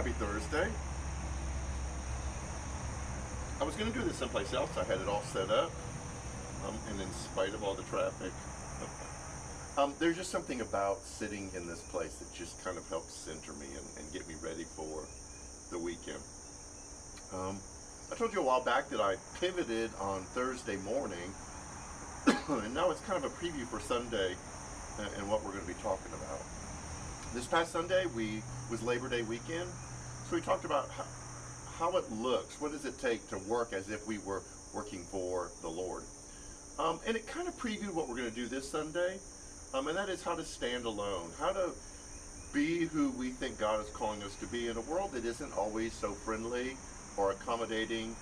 Happy Thursday. I was going to do this someplace else. I had it all set up, and in spite of all the traffic, there's just something about sitting in this place that just kind of helps center me and get me ready for the weekend. I told you a while back that I pivoted on Thursday morning, and now it's kind of a preview for Sunday and what we're going to be talking about. This past Sunday was Labor Day weekend, so we talked about how it looks. What does it take to work as if we were working for the Lord? And it kind of previewed what we're going to do this Sunday, and that is how to stand alone, how to be who we think God is calling us to be in a world that isn't always so friendly or accommodating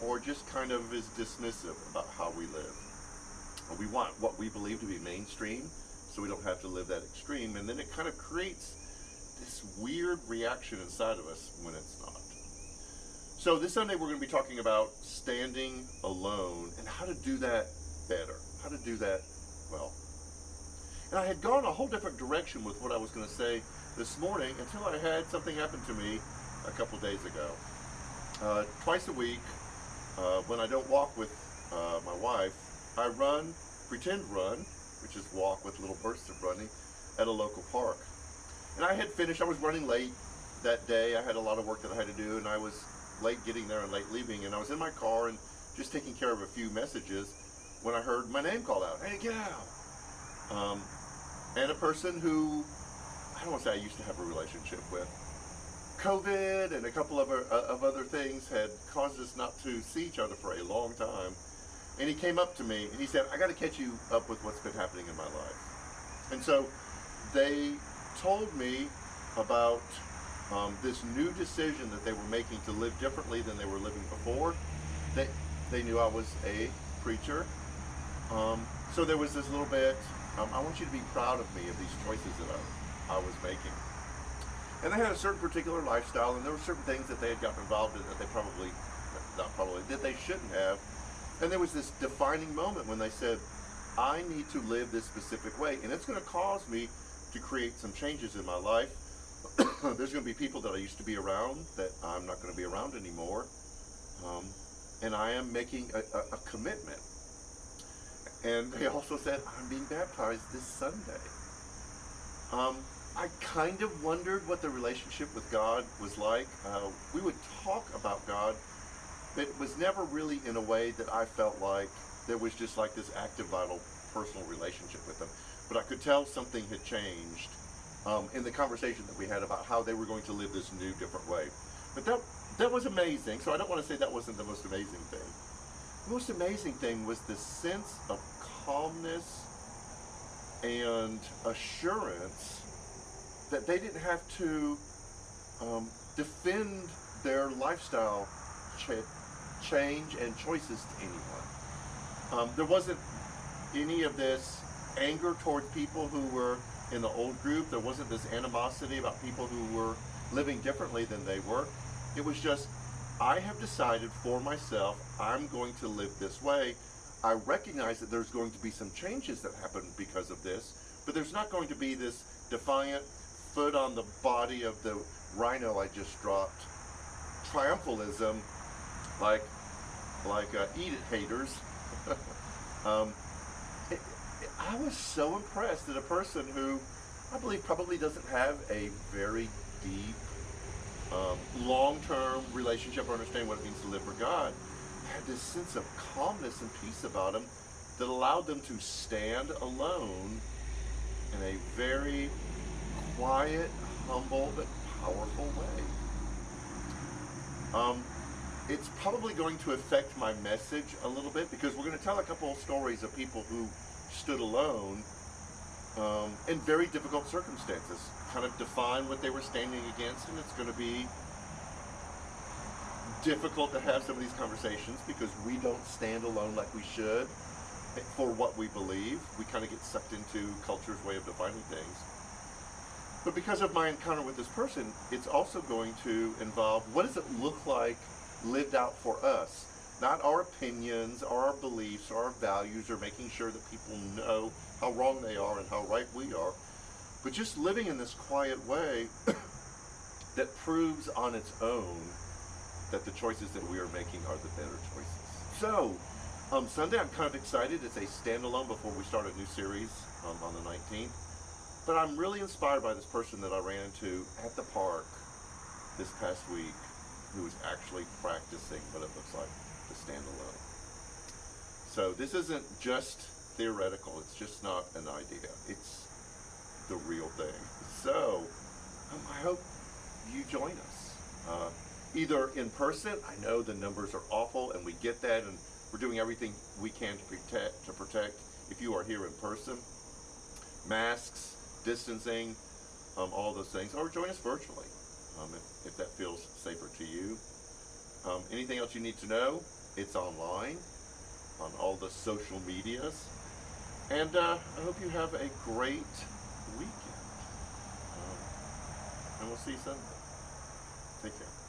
or just kind of is dismissive about how we live. We want what we believe to be mainstream, so we don't have to live that extreme, and then it kind of creates this weird reaction inside of us when it's not. So this Sunday we're going to be talking about standing alone and how to do that better, how to do that well. And I had gone a whole different direction with what I was going to say this morning until I had something happen to me a couple days ago. Twice a week, when I don't walk with my wife, I pretend run, which is walk with little bursts of running, at a local park. And I was running late that day. I had a lot of work that I had to do, and I was late getting there and late leaving. And I was in my car and just taking care of a few messages when I heard my name called out, "Hey, get out!" And a person who, I don't want to say I used to have a relationship with. COVID and a couple of other things had caused us not to see each other for a long time. And he came up to me and he said, "I got to catch you up with what's been happening in my life." And so they told me about this new decision that they were making to live differently than they were living before. They knew I was a preacher. So there was this little bit, I want you to be proud of me of these choices that I was making. And they had a certain particular lifestyle, and there were certain things that they had gotten involved in that that they shouldn't have. And there was this defining moment when they said, "I need to live this specific way, and it's going to cause me to create some changes in my life. There's going to be people that I used to be around that I'm not going to be around anymore. And I am making a commitment." And they also said, "I'm being baptized this Sunday." I kind of wondered what the relationship with God was like. We would talk about God, but it was never really in a way that I felt like there was just like this active, vital, personal relationship with Him. But I could tell something had changed in the conversation that we had about how they were going to live this new, different way. But that was amazing. So I don't want to say that wasn't the most amazing thing. The most amazing thing was the sense of calmness and assurance that they didn't have to defend their lifestyle change and choices to anyone. There wasn't any of this anger toward people who were in the old group. There wasn't this animosity about people who were living differently than they were. It was just, I have decided for myself, I'm going to live this way. I recognize that there's going to be some changes that happen because of this, but there's not going to be this defiant foot on the body of the rhino I just dropped triumphalism like eat it haters. I was so impressed that a person who I believe probably doesn't have a very deep long-term relationship or understand what it means to live for God had this sense of calmness and peace about him that allowed them to stand alone in a very quiet, humble, but powerful way. It's probably going to affect my message a little bit because we're going to tell a couple of stories of people who stood alone in very difficult circumstances, kind of define what they were standing against, and it's going to be difficult to have some of these conversations because we don't stand alone like we should for what we believe. We kind of get sucked into culture's way of defining things. But because of my encounter with this person, it's also going to involve what does it look like lived out for us? Not our opinions, or our beliefs, or our values, or making sure that people know how wrong they are and how right we are, but just living in this quiet way that proves on its own that the choices that we are making are the better choices. So, Sunday I'm kind of excited. It's a standalone before we start a new series on the 19th. But I'm really inspired by this person that I ran into at the park this past week who was actually practicing what it looks like to stand alone. So this isn't just theoretical. It's just not an idea. It's the real thing. So I hope you join us. Either in person. I know the numbers are awful, and we get that, and we're doing everything we can to protect. If you are here in person, masks, distancing, all those things, or join us virtually if that feels safer to you. Anything else you need to know? It's online on all the social medias, and I hope you have a great weekend. And we'll see you Sunday. Take care.